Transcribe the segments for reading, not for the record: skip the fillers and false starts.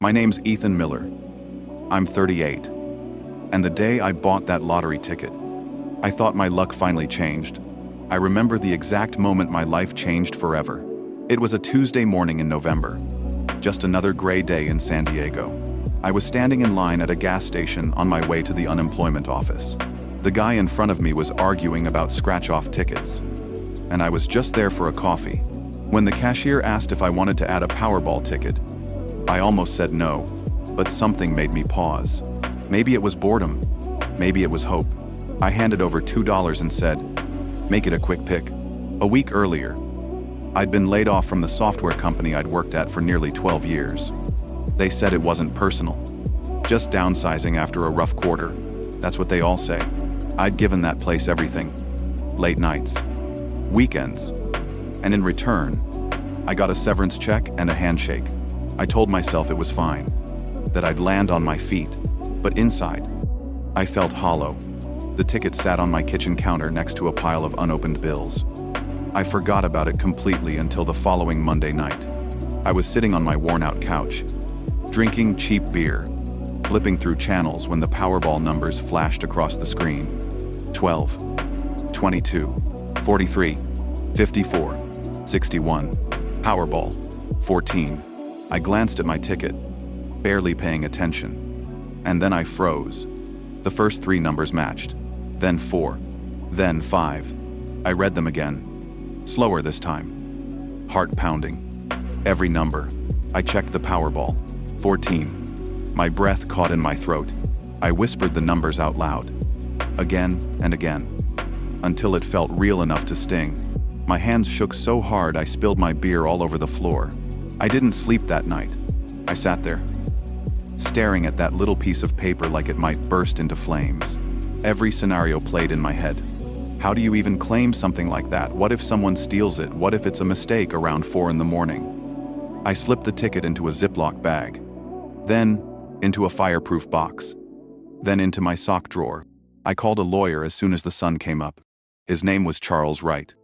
My name's Ethan Miller. I'm 38. And the day I bought that lottery ticket, I thought my luck finally changed. I remember the exact moment my life changed forever. It was a Tuesday morning in November. Just another gray day in San Diego. I was standing in line at a gas station on my way to the unemployment office. The guy in front of me was arguing about scratch-off tickets. And I was just there for a coffee. When the cashier asked if I wanted to add a Powerball ticket, I almost said no, but something made me pause. Maybe it was boredom. Maybe it was hope. I handed over $2 and said, "Make it a quick pick." A week earlier, I'd been laid off from the software company I'd worked at for nearly 12 years. They said it wasn't personal, just downsizing after a rough quarter. That's what they all say. I'd given that place everything. Late nights, weekends, and in return, I got a severance check and a handshake. I told myself it was fine, that I'd land on my feet, but inside, I felt hollow. The ticket sat on my kitchen counter next to a pile of unopened bills. I forgot about it completely until the following Monday night. I was sitting on my worn-out couch, drinking cheap beer, flipping through channels when the Powerball numbers flashed across the screen. 12, 22, 43, 54, 61, Powerball, 14. I glanced at my ticket, barely paying attention, and then I froze. The first three numbers matched, then 4, then 5. I read them again, slower this time, heart pounding. Every number. I checked the Powerball, 14. My breath caught in my throat. I whispered the numbers out loud, again and again, until it felt real enough to sting. My hands shook so hard I spilled my beer all over the floor. I didn't sleep that night. I sat there, staring at that little piece of paper like it might burst into flames. Every scenario played in my head. How do you even claim something like that? What if someone steals it? What if it's a mistake around 4 in the morning? I slipped the ticket into a Ziploc bag, then into a fireproof box, then into my sock drawer. I called a lawyer as soon as the sun came up. His name was Charles Wright,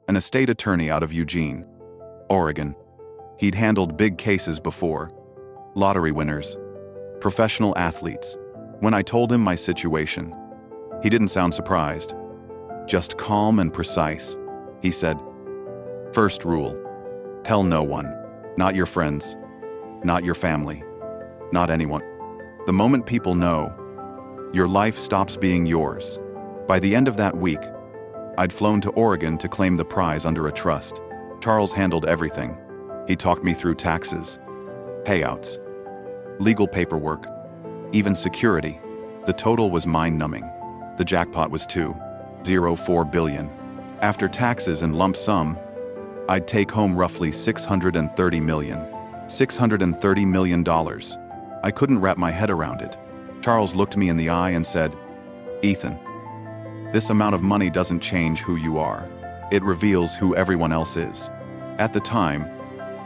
an estate attorney out of Eugene, Oregon. He'd handled big cases before, lottery winners, professional athletes. When I told him my situation, he didn't sound surprised, just calm and precise. He said, "First rule, tell no one, not your friends, not your family, not anyone. The moment people know, your life stops being yours." By the end of that week, I'd flown to Oregon to claim the prize under a trust. Charles handled everything. He talked me through taxes, payouts, legal paperwork, even security. The total was mind-numbing. The jackpot was $2.04 billion. After taxes and lump sum, I'd take home roughly $630 million. $630 million. I couldn't wrap my head around it. Charles looked me in the eye and said, "Ethan, this amount of money doesn't change who you are. It reveals who everyone else is." At the time,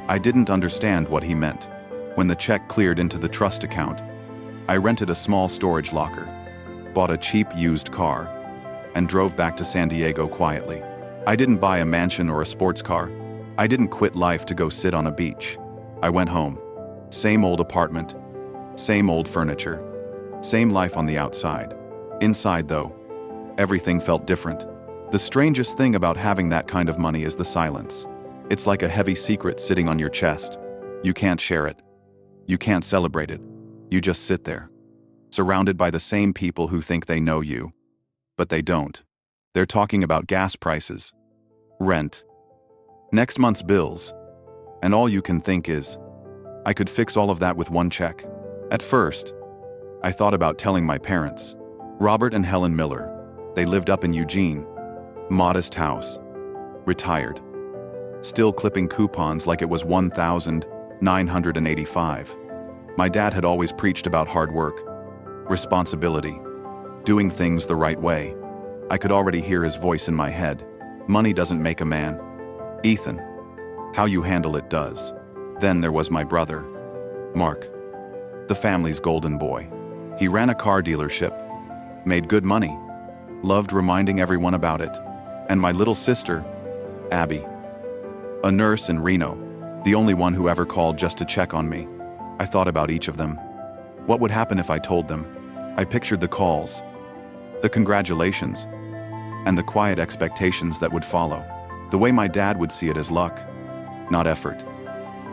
I didn't understand what he meant. When the check cleared into the trust account, I rented a small storage locker, bought a cheap used car, and drove back to San Diego quietly. I didn't buy a mansion or a sports car. I didn't quit life to go sit on a beach. I went home. Same old apartment, same old furniture, same life on the outside. Inside, though, everything felt different. The strangest thing about having that kind of money is the silence. It's like a heavy secret sitting on your chest. You can't share it. You can't celebrate it. You just sit there, surrounded by the same people who think they know you, but they don't. They're talking about gas prices, rent, next month's bills, and all you can think is, I could fix all of that with one check. At first, I thought about telling my parents. Robert and Helen Miller. They lived up in Eugene. Modest house. Retired. Still clipping coupons like it was 1,985. My dad had always preached about hard work, responsibility, doing things the right way. I could already hear his voice in my head. Money doesn't make a man. Ethan, how you handle it does. Then there was my brother, Mark, the family's golden boy. He ran a car dealership, made good money, loved reminding everyone about it. And my little sister, Abby, a nurse in Reno, the only one who ever called just to check on me. I thought about each of them. What would happen if I told them? I pictured the calls, the congratulations, and the quiet expectations that would follow. The way my dad would see it as luck, not effort.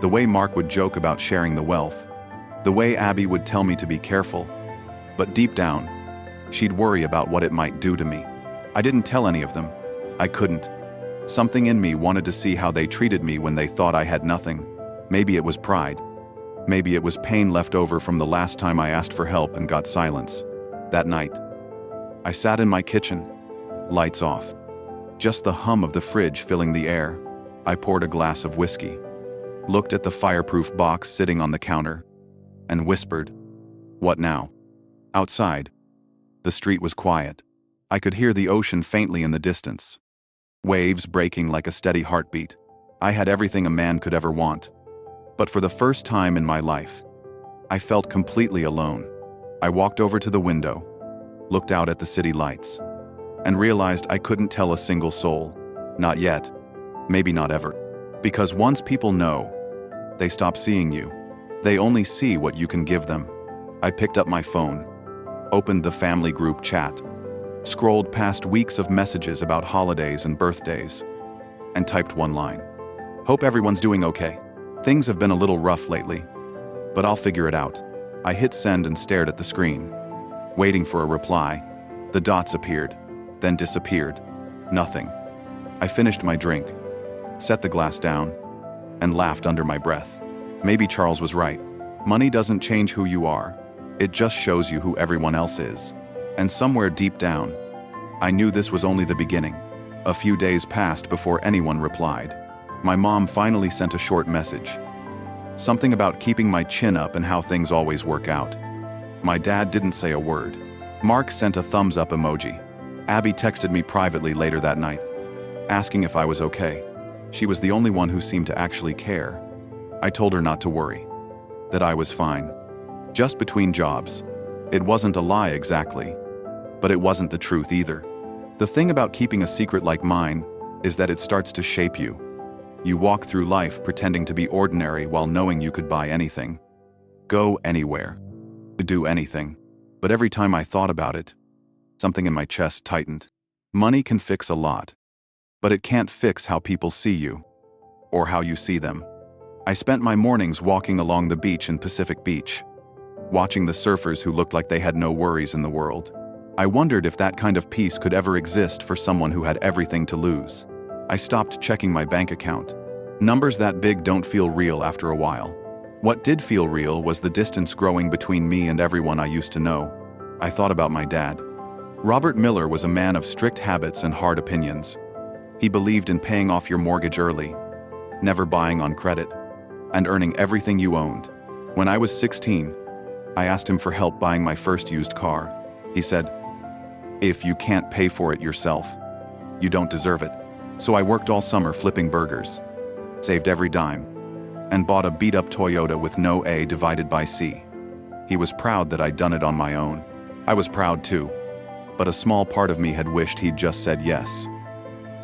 The way Mark would joke about sharing the wealth. The way Abby would tell me to be careful. But deep down, she'd worry about what it might do to me. I didn't tell any of them. I couldn't. Something in me wanted to see how they treated me when they thought I had nothing. Maybe it was pride. Maybe it was pain left over from the last time I asked for help and got silence. That night, I sat in my kitchen, lights off. Just the hum of the fridge filling the air. I poured a glass of whiskey, looked at the fireproof box sitting on the counter, and whispered, "What now?" Outside, the street was quiet. I could hear the ocean faintly in the distance, waves breaking like a steady heartbeat. I had everything a man could ever want. But for the first time in my life, I felt completely alone. I walked over to the window, looked out at the city lights, and realized I couldn't tell a single soul. Not yet. Maybe not ever. Because once people know, they stop seeing you. They only see what you can give them. I picked up my phone, opened the family group chat, scrolled past weeks of messages about holidays and birthdays, and typed one line. "Hope everyone's doing okay. Things have been a little rough lately, but I'll figure it out." I hit send and stared at the screen, waiting for a reply. The dots appeared, then disappeared. Nothing. I finished my drink, set the glass down, and laughed under my breath. Maybe Charles was right. Money doesn't change who you are. It just shows you who everyone else is. And somewhere deep down, I knew this was only the beginning. A few days passed before anyone replied. My mom finally sent a short message. Something about keeping my chin up and how things always work out. My dad didn't say a word. Mark sent a thumbs up emoji. Abby texted me privately later that night, asking if I was okay. She was the only one who seemed to actually care. I told her not to worry, that I was fine. Just between jobs. It wasn't a lie exactly, but it wasn't the truth either. The thing about keeping a secret like mine is that it starts to shape you. You walk through life pretending to be ordinary while knowing you could buy anything, go anywhere, do anything. But every time I thought about it, something in my chest tightened. Money can fix a lot, but it can't fix how people see you, or how you see them. I spent my mornings walking along the beach in Pacific Beach, watching the surfers who looked like they had no worries in the world. I wondered if that kind of peace could ever exist for someone who had everything to lose. I stopped checking my bank account. Numbers that big don't feel real after a while. What did feel real was the distance growing between me and everyone I used to know. I thought about my dad. Robert Miller was a man of strict habits and hard opinions. He believed in paying off your mortgage early, never buying on credit, and earning everything you owned. When I was 16, I asked him for help buying my first used car. He said, "If you can't pay for it yourself, you don't deserve it." So I worked all summer flipping burgers, saved every dime, and bought a beat-up Toyota with no A divided by C. He was proud that I'd done it on my own. I was proud too, but a small part of me had wished he'd just said yes,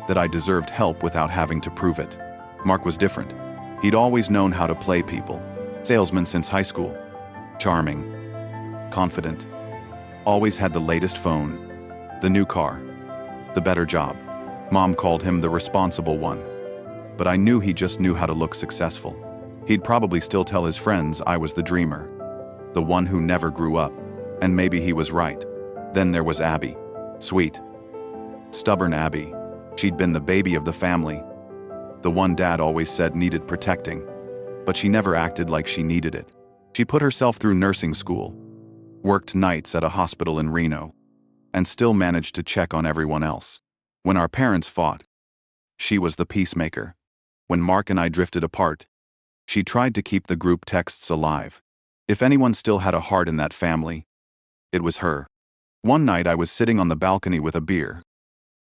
that I deserved help without having to prove it. Mark was different. He'd always known how to play people. Salesman since high school. Charming, confident, always had the latest phone, the new car, the better job. Mom called him the responsible one, but I knew he just knew how to look successful. He'd probably still tell his friends I was the dreamer, the one who never grew up, and maybe he was right. Then there was Abby. Sweet, stubborn Abby. She'd been the baby of the family, the one Dad always said needed protecting, but she never acted like she needed it. She put herself through nursing school, worked nights at a hospital in Reno, and still managed to check on everyone else. When our parents fought, she was the peacemaker. When Mark and I drifted apart, she tried to keep the group texts alive. If anyone still had a heart in that family, it was her. One night I was sitting on the balcony with a beer,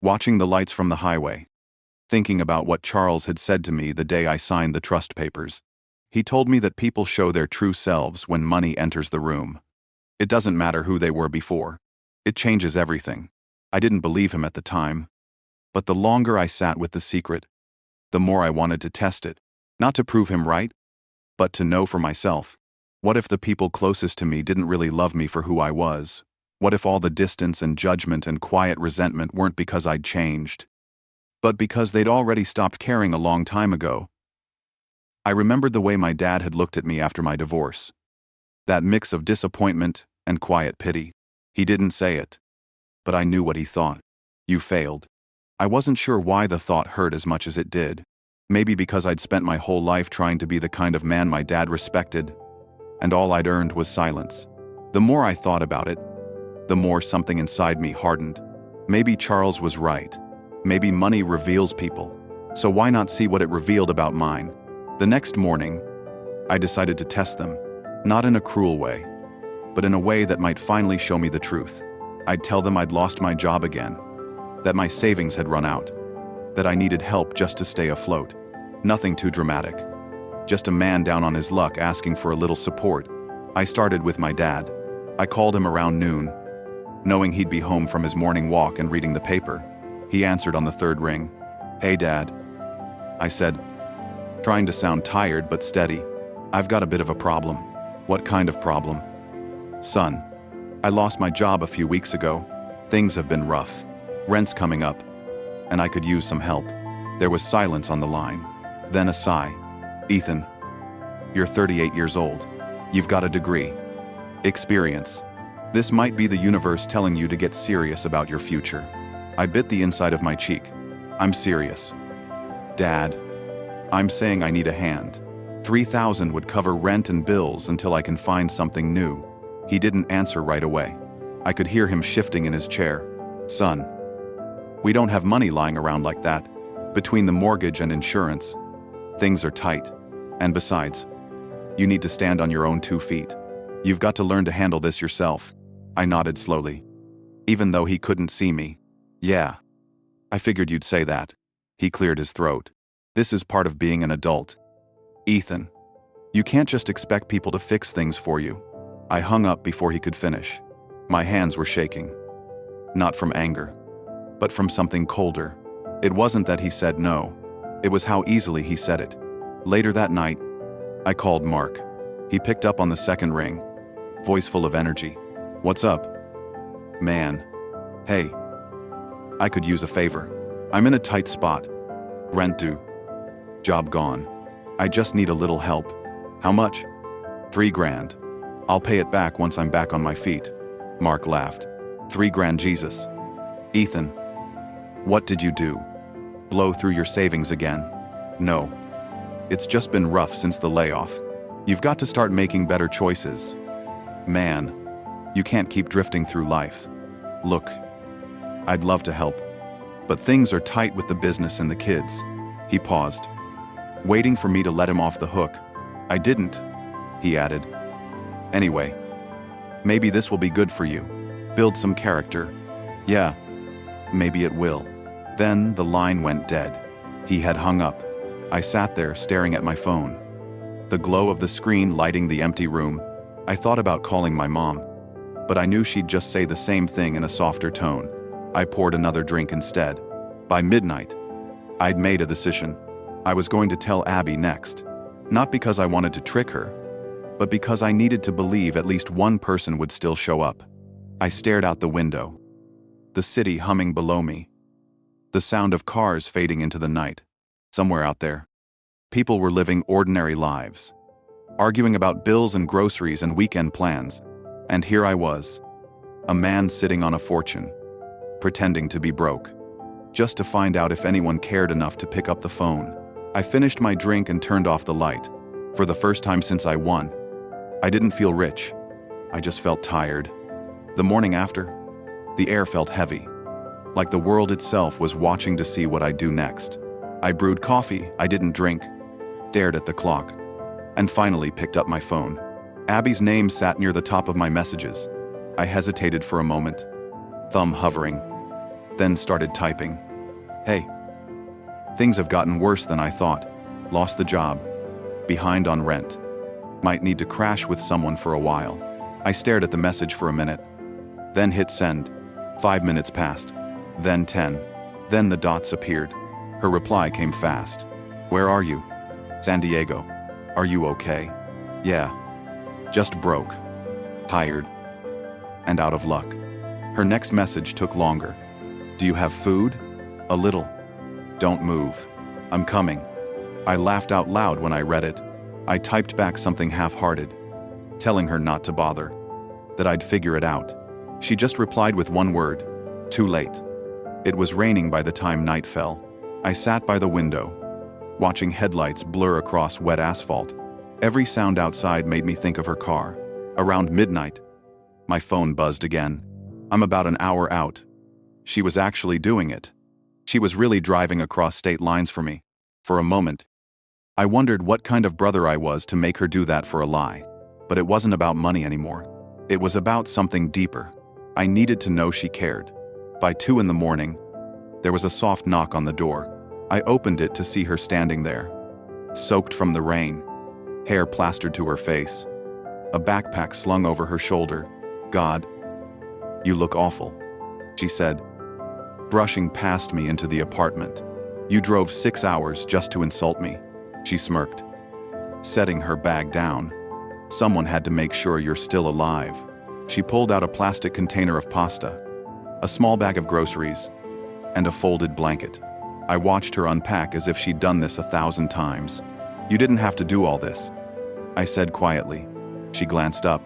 watching the lights from the highway, thinking about what Charles had said to me the day I signed the trust papers. He told me that people show their true selves when money enters the room. It doesn't matter who they were before. It changes everything. I didn't believe him at the time, but the longer I sat with the secret, the more I wanted to test it. Not to prove him right, but to know for myself. What if the people closest to me didn't really love me for who I was? What if all the distance and judgment and quiet resentment weren't because I'd changed, but because they'd already stopped caring a long time ago? I remembered the way my dad had looked at me after my divorce. That mix of disappointment and quiet pity. He didn't say it, but I knew what he thought. You failed. I wasn't sure why the thought hurt as much as it did. Maybe because I'd spent my whole life trying to be the kind of man my dad respected, and all I'd earned was silence. The more I thought about it, the more something inside me hardened. Maybe Charles was right. Maybe money reveals people. So why not see what it revealed about mine? The next morning, I decided to test them, not in a cruel way, but in a way that might finally show me the truth. I'd tell them I'd lost my job again, that my savings had run out, that I needed help just to stay afloat. Nothing too dramatic. Just a man down on his luck asking for a little support. I started with my dad. I called him around noon, knowing he'd be home from his morning walk and reading the paper. He answered on the third ring. "Hey, Dad," I said, trying to sound tired but steady. "I've got a bit of a problem." "What kind of problem?" "Son, I lost my job a few weeks ago. Things have been rough. Rent's coming up, and I could use some help." There was silence on the line, then a sigh. "Ethan, you're 38 years old. You've got a degree. Experience. This might be the universe telling you to get serious about your future." I bit the inside of my cheek. "I'm serious. Dad, I'm saying I need a hand. $3,000 would cover rent and bills until I can find something new." He didn't answer right away. I could hear him shifting in his chair. "Son, we don't have money lying around like that. Between the mortgage and insurance, things are tight. And besides, you need to stand on your own 2 feet. You've got to learn to handle this yourself." I nodded slowly, even though he couldn't see me. "Yeah, I figured you'd say that." He cleared his throat. "This is part of being an adult. Ethan, you can't just expect people to fix things for you." I hung up before he could finish. My hands were shaking. Not from anger, but from something colder. It wasn't that he said no. It was how easily he said it. Later that night, I called Mark. He picked up on the second ring, voice full of energy. "What's up?" "Man. Hey. I could use a favor. I'm in a tight spot. Rent due. Job gone. I just need a little help." "How much?" $3,000. "I'll pay it back once I'm back on my feet." Mark laughed. $3,000, Jesus. "Ethan, what did you do? Blow through your savings again?" "No. It's just been rough since the layoff. You've got to start making better choices. Man, you can't keep drifting through life. Look, I'd love to help, but things are tight with the business and the kids." He paused, waiting for me to let him off the hook. "I didn't," he added. "Anyway, maybe this will be good for you. Build some character." "Yeah, maybe it will." Then the line went dead. He had hung up. I sat there staring at my phone, the glow of the screen lighting the empty room. I thought about calling my mom, but I knew she'd just say the same thing in a softer tone. I poured another drink instead. By midnight, I'd made a decision. I was going to tell Abby next. Not because I wanted to trick her, but because I needed to believe at least one person would still show up. I stared out the window, the city humming below me, the sound of cars fading into the night. Somewhere out there, people were living ordinary lives, arguing about bills and groceries and weekend plans. And here I was, a man sitting on a fortune, pretending to be broke, just to find out if anyone cared enough to pick up the phone. I finished my drink and turned off the light. For the first time since I won, I didn't feel rich. I just felt tired. The morning after, the air felt heavy, like the world itself was watching to see what I'd do next. I brewed coffee I didn't drink, stared at the clock, and finally picked up my phone. Abby's name sat near the top of my messages. I hesitated for a moment, thumb hovering, then started typing. "Hey. Things have gotten worse than I thought. Lost the job. Behind on rent. Might need to crash with someone for a while." I stared at the message for a minute, then hit send. 5 minutes passed, then 10. Then the dots appeared. Her reply came fast. "Where are you?" "San Diego. Are you okay?" "Yeah. Just broke, tired, and out of luck. Her next message took longer. Do you have food? A little. Don't move. I'm coming. I laughed out loud when I read it. I typed back something half-hearted, telling her not to bother, that I'd figure it out. She just replied with one word, too late. It was raining by the time night fell. I sat by the window, watching headlights blur across wet asphalt. Every sound outside made me think of her car. Around midnight, my phone buzzed again. I'm about an hour out. She was actually doing it. She was really driving across state lines for me. For a moment, I wondered what kind of brother I was to make her do that for a lie. But it wasn't about money anymore. It was about something deeper. I needed to know she cared. By 2 a.m, there was a soft knock on the door. I opened it to see her standing there, soaked from the rain, hair plastered to her face, a backpack slung over her shoulder. God, you look awful, she said, brushing past me into the apartment. You drove 6 hours just to insult me, she smirked, setting her bag down. Someone had to make sure you're still alive. She pulled out a plastic container of pasta, a small bag of groceries, and a folded blanket. I watched her unpack as if she'd done this 1,000 times. You didn't have to do all this, I said quietly. She glanced up.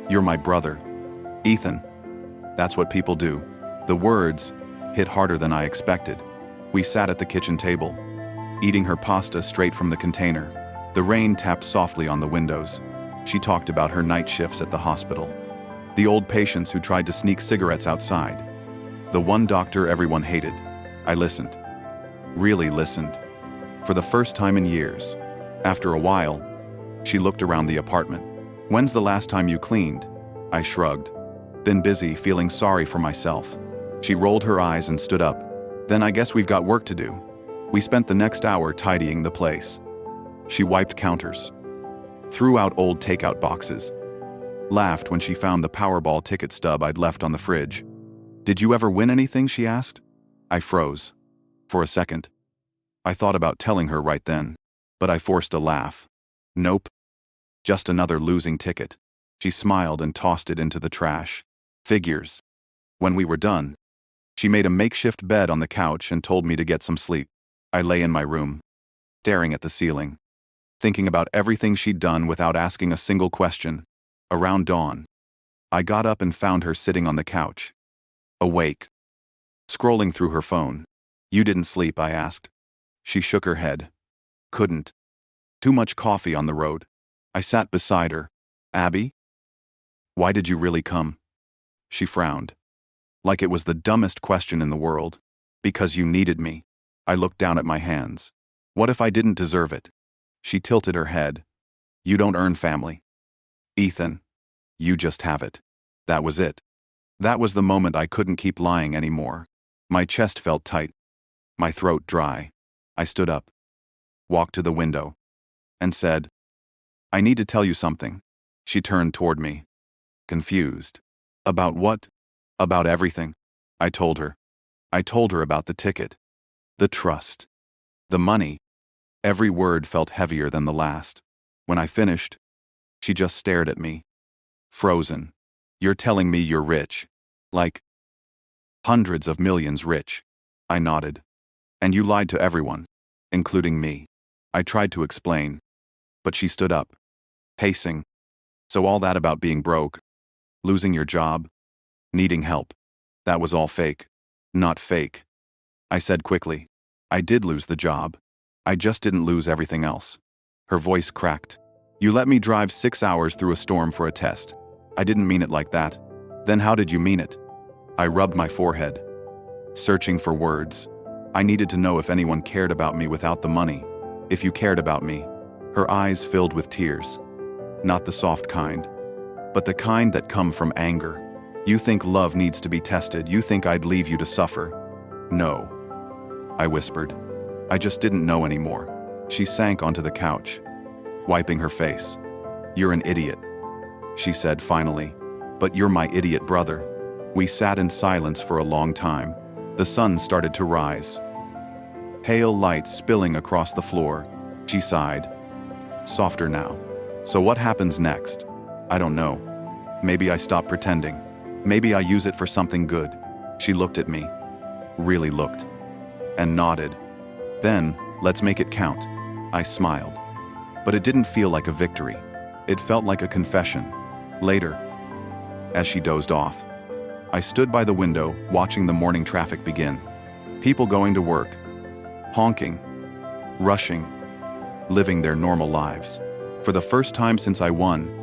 You're my brother, Ethan. That's what people do. The words hit harder than I expected. We sat at the kitchen table, eating her pasta straight from the container. The rain tapped softly on the windows. She talked about her night shifts at the hospital, the old patients who tried to sneak cigarettes outside, the one doctor everyone hated. I listened, really listened, for the first time in years. After a while, she looked around the apartment. When's the last time you cleaned? I shrugged. Been busy, feeling sorry for myself. She rolled her eyes and stood up. Then I guess we've got work to do. We spent the next hour tidying the place. She wiped counters, threw out old takeout boxes, laughed when she found the Powerball ticket stub I'd left on the fridge. Did you ever win anything? She asked. I froze. For a second. I thought about telling her right then, but I forced a laugh. Nope. Just another losing ticket. She smiled and tossed it into the trash. Figures. When we were done, she made a makeshift bed on the couch and told me to get some sleep. I lay in my room, staring at the ceiling, thinking about everything she'd done without asking a single question. Around dawn, I got up and found her sitting on the couch, awake, scrolling through her phone. You didn't sleep? I asked. She shook her head. Couldn't. Too much coffee on the road. I sat beside her. Abby? Why did you really come? She frowned, like it was the dumbest question in the world. Because you needed me. I looked down at my hands. What if I didn't deserve it? She tilted her head. You don't earn family, Ethan. You just have it. That was it. That was the moment I couldn't keep lying anymore. My chest felt tight, my throat dry. I stood up, walked to the window, and said, I need to tell you something. She turned toward me, confused. About what? About everything. I told her. I told her about the ticket, the trust, the money. Every word felt heavier than the last. When I finished, she just stared at me, frozen. You're telling me you're rich? Like hundreds of millions rich? I nodded. And you lied to everyone, including me. I tried to explain, but she stood up, pacing. So all that about being broke, losing your job, needing help, that was all fake. Not fake, I said quickly. I did lose the job. I just didn't lose everything else. Her voice cracked. You let me drive 6 hours through a storm for a test. I didn't mean it like that. Then how did you mean it? I rubbed my forehead, searching for words. I needed to know if anyone cared about me without the money. If you cared about me. Her eyes filled with tears. Not the soft kind, but the kind that come from anger. You think love needs to be tested. You think I'd leave you to suffer. No, I whispered. I just didn't know anymore. She sank onto the couch, wiping her face. You're an idiot, she said finally. But you're my idiot brother. We sat in silence for a long time. The sun started to rise, pale light spilling across the floor. She sighed. Softer now. So what happens next? I don't know. Maybe I stop pretending. Maybe I use it for something good. She looked at me, really looked, and nodded. Then, let's make it count. I smiled. But it didn't feel like a victory. It felt like a confession. Later, as she dozed off, I stood by the window watching the morning traffic begin. People going to work, honking, rushing, living their normal lives. For the first time since I won,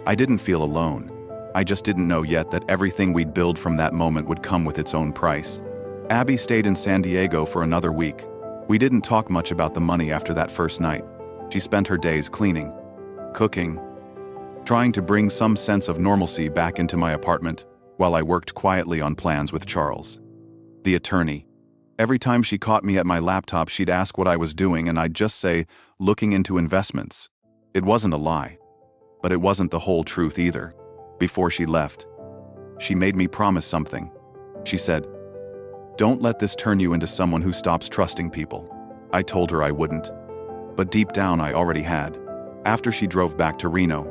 I didn't feel alone. I just didn't know yet that everything we'd build from that moment would come with its own price. Abby stayed in San Diego for another week. We didn't talk much about the money after that first night. She spent her days cleaning, cooking, trying to bring some sense of normalcy back into my apartment while I worked quietly on plans with Charles, the attorney. Every time she caught me at my laptop, she'd ask what I was doing, and I'd just say, looking into investments. It wasn't a lie, but it wasn't the whole truth either. Before she left, she made me promise something. She said, "Don't let this turn you into someone who stops trusting people." I told her I wouldn't, but deep down I already had. After she drove back to Reno,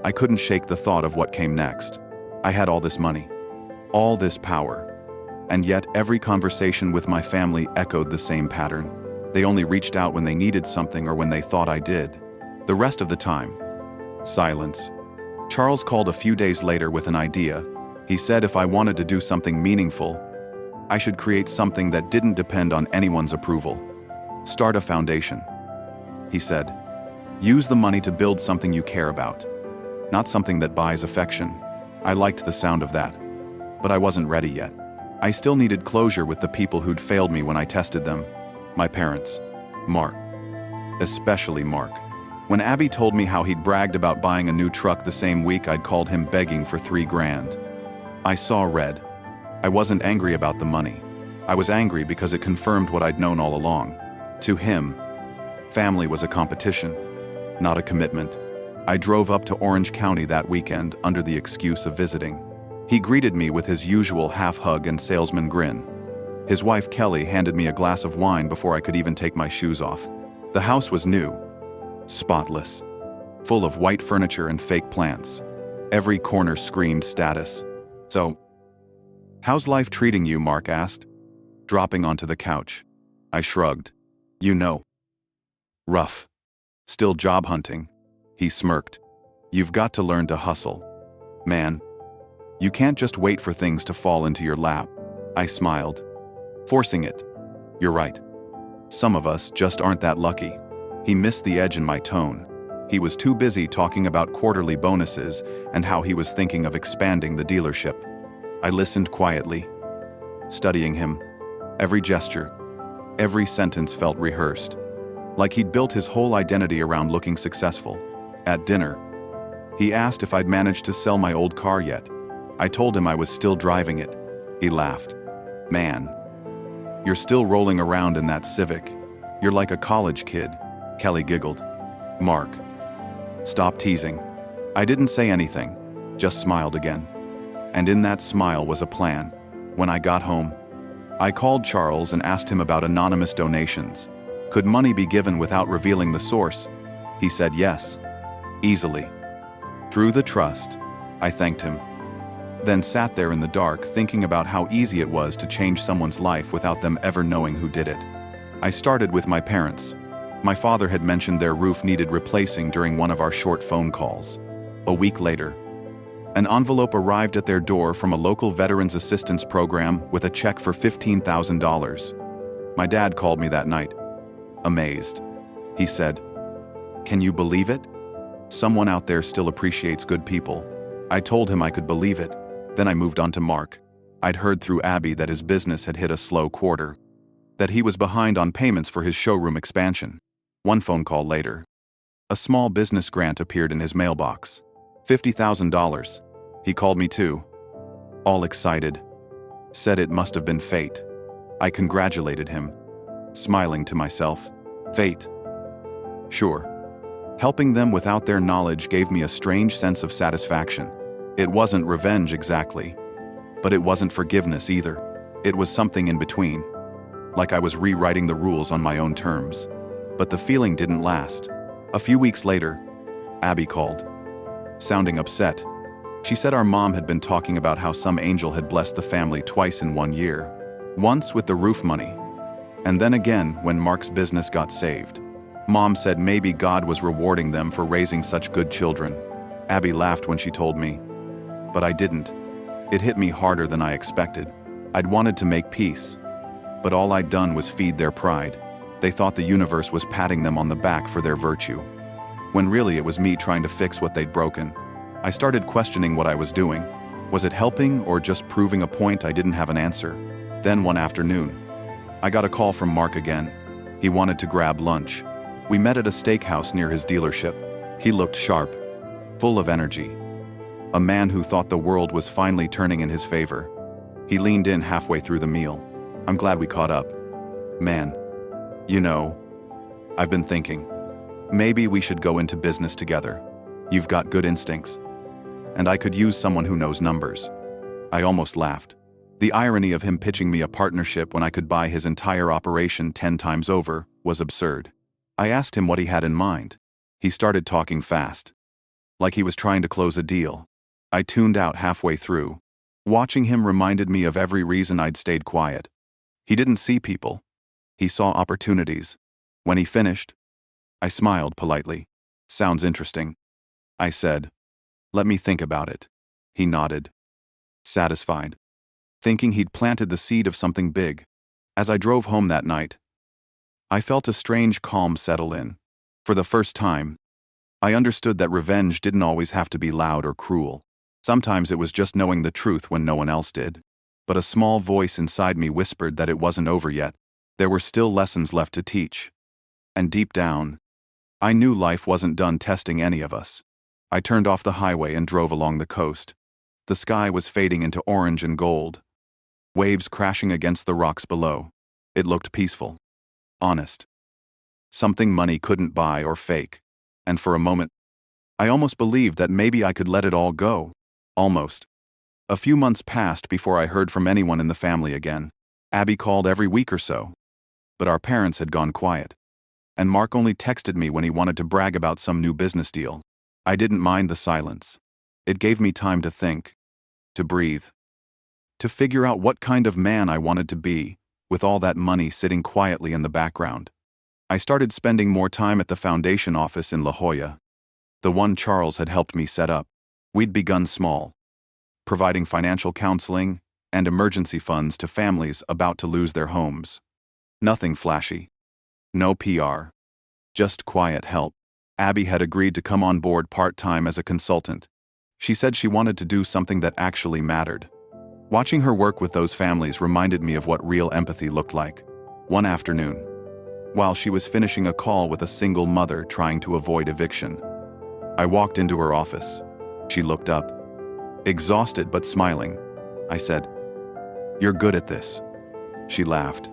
I couldn't shake the thought of what came next. I had all this money, all this power, and yet every conversation with my family echoed the same pattern. They only reached out when they needed something or when they thought I did. The rest of the time, silence. Charles called a few days later with an idea. He said if I wanted to do something meaningful, I should create something that didn't depend on anyone's approval. Start a foundation. He said, use the money to build something you care about, not something that buys affection. I liked the sound of that, but I wasn't ready yet. I still needed closure with the people who'd failed me when I tested them. My parents, Mark, especially Mark. When Abby told me how he'd bragged about buying a new truck the same week I'd called him begging for $3,000, I saw red. I wasn't angry about the money. I was angry because it confirmed what I'd known all along. To him, family was a competition, not a commitment. I drove up to Orange County that weekend under the excuse of visiting. He greeted me with his usual half-hug and salesman grin. His wife Kelly handed me a glass of wine before I could even take my shoes off. The house was new, spotless, full of white furniture and fake plants. Every corner screamed status. "So, how's life treating you?" Mark asked, dropping onto the couch. I shrugged. "You know. Rough. Still job hunting." He smirked. "You've got to learn to hustle. Man, you can't just wait for things to fall into your lap." I smiled. "Forcing it. You're right. Some of us just aren't that lucky." He missed the edge in my tone. He was too busy talking about quarterly bonuses and how he was thinking of expanding the dealership. I listened quietly, studying him. Every gesture, every sentence felt rehearsed, like he'd built his whole identity around looking successful. At dinner, he asked if I'd managed to sell my old car yet. I told him I was still driving it. He laughed. "Man, you're still rolling around in that Civic. You're like a college kid." Kelly giggled. "Mark, stop teasing." I didn't say anything, just smiled again. And in that smile was a plan. When I got home, I called Charles and asked him about anonymous donations. Could money be given without revealing the source? He said yes, easily. Through the trust, I thanked him. Then sat there in the dark thinking about how easy it was to change someone's life without them ever knowing who did it. I started with my parents. My father had mentioned their roof needed replacing during one of our short phone calls. A week later, an envelope arrived at their door from a local Veterans Assistance Program with a check for $15,000. My dad called me that night, amazed. He said, "Can you believe it? Someone out there still appreciates good people." I told him I could believe it. Then I moved on to Mark. I'd heard through Abby that his business had hit a slow quarter, that he was behind on payments for his showroom expansion. One phone call later, a small business grant appeared in his mailbox. $50,000. He called me too, all excited. Said it must have been fate. I congratulated him, smiling to myself. Fate. Sure. Helping them without their knowledge gave me a strange sense of satisfaction. It wasn't revenge exactly, but it wasn't forgiveness either. It was something in between, like I was rewriting the rules on my own terms. But the feeling didn't last. A few weeks later, Abby called. sounding upset. She said our mom had been talking about how some angel had blessed the family twice in 1 year. Once with the roof money, and then again when Mark's business got saved. Mom said maybe God was rewarding them for raising such good children. Abby laughed when she told me, but I didn't. It hit me harder than I expected. I'd wanted to make peace, but all I'd done was feed their pride. They thought the universe was patting them on the back for their virtue, when really it was me trying to fix what they'd broken. I started questioning what I was doing. Was it helping or just proving a point I didn't have an answer? Then one afternoon, I got a call from Mark again. He wanted to grab lunch. We met at a steakhouse near his dealership. He looked sharp, full of energy. A man who thought the world was finally turning in his favor. He leaned in halfway through the meal. I'm glad we caught up. Man, you know, I've been thinking, maybe we should go into business together. You've got good instincts. And I could use someone who knows numbers. I almost laughed. The irony of him pitching me a partnership when I could buy his entire operation 10 times over was absurd. I asked him what he had in mind. He started talking fast, like he was trying to close a deal. I tuned out halfway through. Watching him reminded me of every reason I'd stayed quiet. He didn't see people. He saw opportunities. When he finished, I smiled politely. Sounds interesting, I said. Let me think about it. He nodded, satisfied, thinking he'd planted the seed of something big. As I drove home that night, I felt a strange calm settle in. For the first time, I understood that revenge didn't always have to be loud or cruel. Sometimes it was just knowing the truth when no one else did. But a small voice inside me whispered that it wasn't over yet. There were still lessons left to teach. And deep down, I knew life wasn't done testing any of us. I turned off the highway and drove along the coast. The sky was fading into orange and gold, waves crashing against the rocks below. It looked peaceful, honest. Something money couldn't buy or fake. And for a moment, I almost believed that maybe I could let it all go. Almost. A few months passed before I heard from anyone in the family again. Abby called every week or so, but our parents had gone quiet. And Mark only texted me when he wanted to brag about some new business deal. I didn't mind the silence. It gave me time to think, to breathe, to figure out what kind of man I wanted to be, with all that money sitting quietly in the background. I started spending more time at the foundation office in La Jolla, the one Charles had helped me set up. We'd begun small, providing financial counseling and emergency funds to families about to lose their homes. Nothing flashy. No PR. Just quiet help. Abby had agreed to come on board part-time as a consultant. She said she wanted to do something that actually mattered. Watching her work with those families reminded me of what real empathy looked like. One afternoon, while she was finishing a call with a single mother trying to avoid eviction, I walked into her office. She looked up, exhausted but smiling. I said, "You're good at this." She laughed.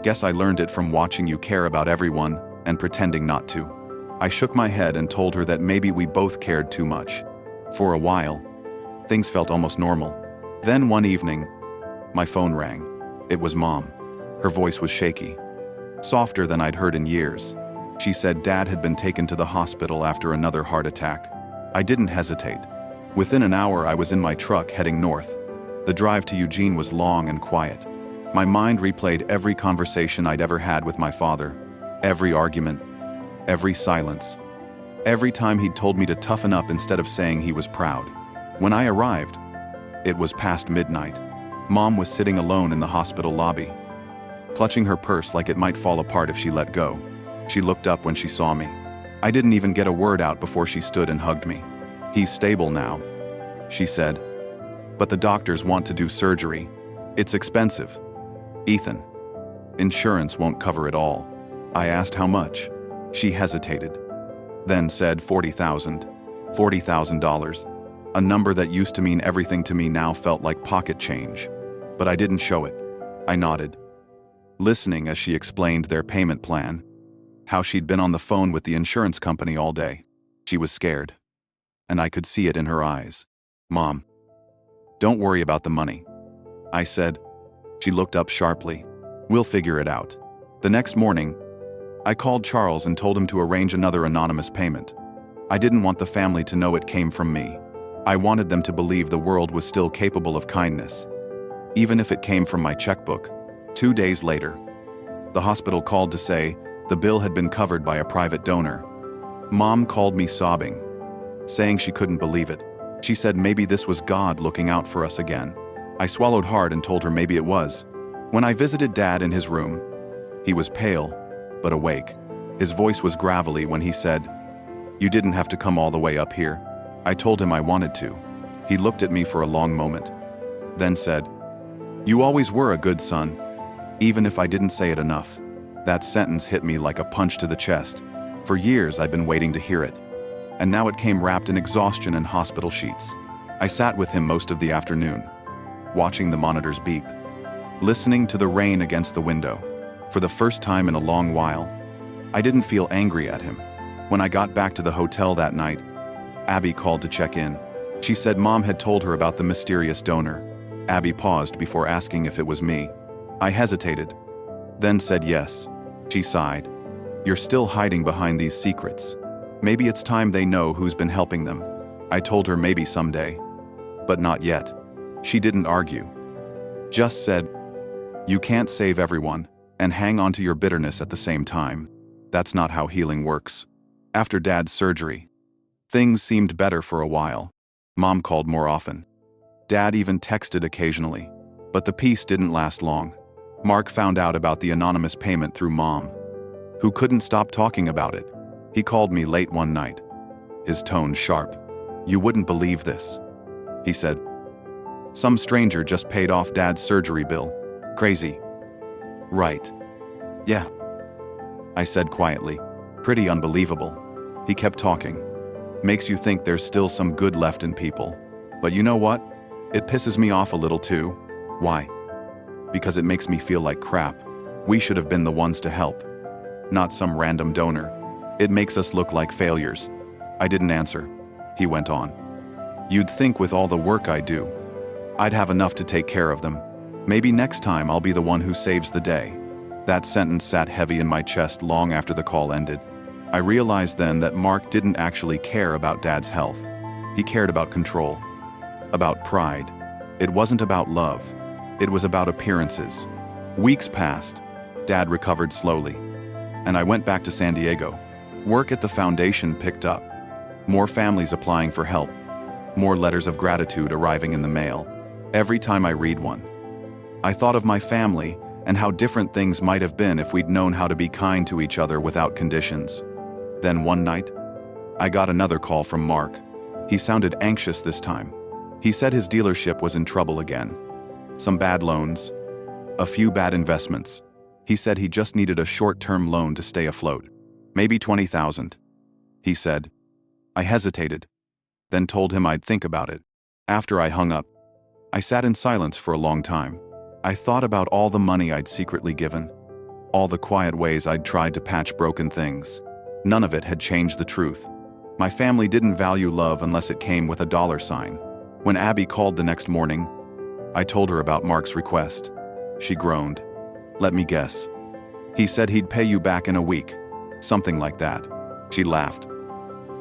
"Guess I learned it from watching you care about everyone and pretending not to." I shook my head and told her that maybe we both cared too much. For a while, things felt almost normal. Then one evening, my phone rang. It was Mom. Her voice was shaky, softer than I'd heard in years. She said Dad had been taken to the hospital after another heart attack. I didn't hesitate. Within an hour, I was in my truck heading north. The drive to Eugene was long and quiet. My mind replayed every conversation I'd ever had with my father, every argument, every silence, every time he'd told me to toughen up instead of saying he was proud. When I arrived, it was past midnight. Mom was sitting alone in the hospital lobby, clutching her purse like it might fall apart if she let go. She looked up when she saw me. I didn't even get a word out before she stood and hugged me. "He's stable now," she said. "But the doctors want to do surgery. It's expensive. Ethan, insurance won't cover it all." I asked how much. She hesitated, then said $40,000. $40,000. A number that used to mean everything to me now felt like pocket change. But I didn't show it. I nodded, listening as she explained their payment plan, how she'd been on the phone with the insurance company all day. She was scared, and I could see it in her eyes. "Mom, don't worry about the money," I said. She looked up sharply. "We'll figure it out." The next morning, I called Charles and told him to arrange another anonymous payment. I didn't want the family to know it came from me. I wanted them to believe the world was still capable of kindness, even if it came from my checkbook. 2 days later, the hospital called to say the bill had been covered by a private donor. Mom called me sobbing, saying she couldn't believe it. She said maybe this was God looking out for us again. I swallowed hard and told her maybe it was. When I visited Dad in his room, he was pale, but awake. His voice was gravelly when he said, "You didn't have to come all the way up here." I told him I wanted to. He looked at me for a long moment, then said, "You always were a good son, even if I didn't say it enough." That sentence hit me like a punch to the chest. For years I'd been waiting to hear it, and now it came wrapped in exhaustion and hospital sheets. I sat with him most of the afternoon, watching the monitors beep, listening to the rain against the window. For the first time in a long while, I didn't feel angry at him. When I got back to the hotel that night, Abby called to check in. She said Mom had told her about the mysterious donor. Abby paused before asking if it was me. I hesitated, then said yes. She sighed. "You're still hiding behind these secrets. Maybe it's time they know who's been helping them." I told her maybe someday, but not yet. She didn't argue, just said, "You can't save everyone and hang on to your bitterness at the same time. That's not how healing works." After Dad's surgery, things seemed better for a while. Mom called more often. Dad even texted occasionally, but the peace didn't last long. Mark found out about the anonymous payment through Mom, who couldn't stop talking about it. He called me late one night, his tone sharp. "You wouldn't believe this," he said. "Some stranger just paid off Dad's surgery bill. Crazy, right?" "Yeah," I said quietly. "Pretty unbelievable." He kept talking. "Makes you think there's still some good left in people. But you know what? It pisses me off a little too." "Why?" "Because it makes me feel like crap. We should have been the ones to help, not some random donor. It makes us look like failures." I didn't answer. He went on. "You'd think with all the work I do, I'd have enough to take care of them. Maybe next time I'll be the one who saves the day." That sentence sat heavy in my chest long after the call ended. I realized then that Mark didn't actually care about Dad's health. He cared about control, about pride. It wasn't about love. It was about appearances. Weeks passed. Dad recovered slowly, and I went back to San Diego. Work at the foundation picked up. More families applying for help. More letters of gratitude arriving in the mail. Every time I read one, I thought of my family and how different things might have been if we'd known how to be kind to each other without conditions. Then one night, I got another call from Mark. He sounded anxious this time. He said his dealership was in trouble again. Some bad loans, a few bad investments. He said he just needed a short-term loan to stay afloat. Maybe $20,000, he said. I hesitated, then told him I'd think about it. After I hung up, I sat in silence for a long time. I thought about all the money I'd secretly given, all the quiet ways I'd tried to patch broken things. None of it had changed the truth. My family didn't value love unless it came with a dollar sign. When Abby called the next morning, I told her about Mark's request. She groaned. "Let me guess. He said he'd pay you back in a week." Something like that. She laughed.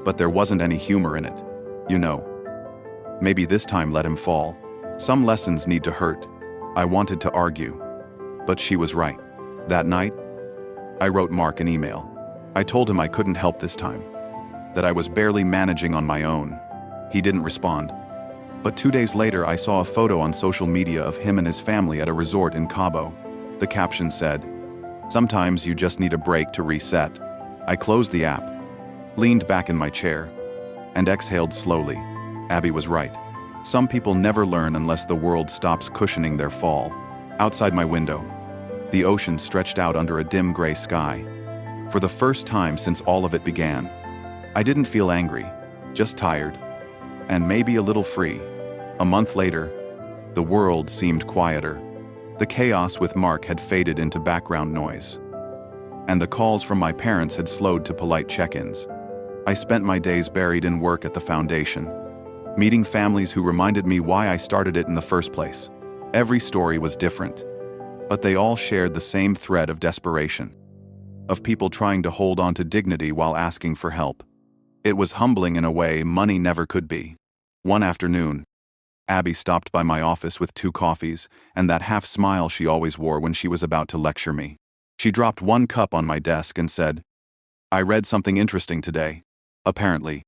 But there wasn't any humor in it. You know. Maybe this time let him fall. Some lessons need to hurt. I wanted to argue, but she was right. That night, I wrote Mark an email. I told him I couldn't help this time, that I was barely managing on my own. He didn't respond. But 2 days later, I saw a photo on social media of him and his family at a resort in Cabo. The caption said, "Sometimes you just need a break to reset." I closed the app, leaned back in my chair, and exhaled slowly. Abby was right. Some people never learn unless the world stops cushioning their fall. Outside my window, the ocean stretched out under a dim gray sky. For the first time since all of it began, I didn't feel angry, just tired, and maybe a little free. A month later, the world seemed quieter. The chaos with Mark had faded into background noise, and the calls from my parents had slowed to polite check-ins. I spent my days buried in work at the foundation, meeting families who reminded me why I started it in the first place. Every story was different, but they all shared the same thread of desperation, of people trying to hold on to dignity while asking for help. It was humbling in a way money never could be. One afternoon, Abby stopped by my office with 2 coffees and that half smile she always wore when she was about to lecture me. She dropped 1 cup on my desk and said, "I read something interesting today. Apparently,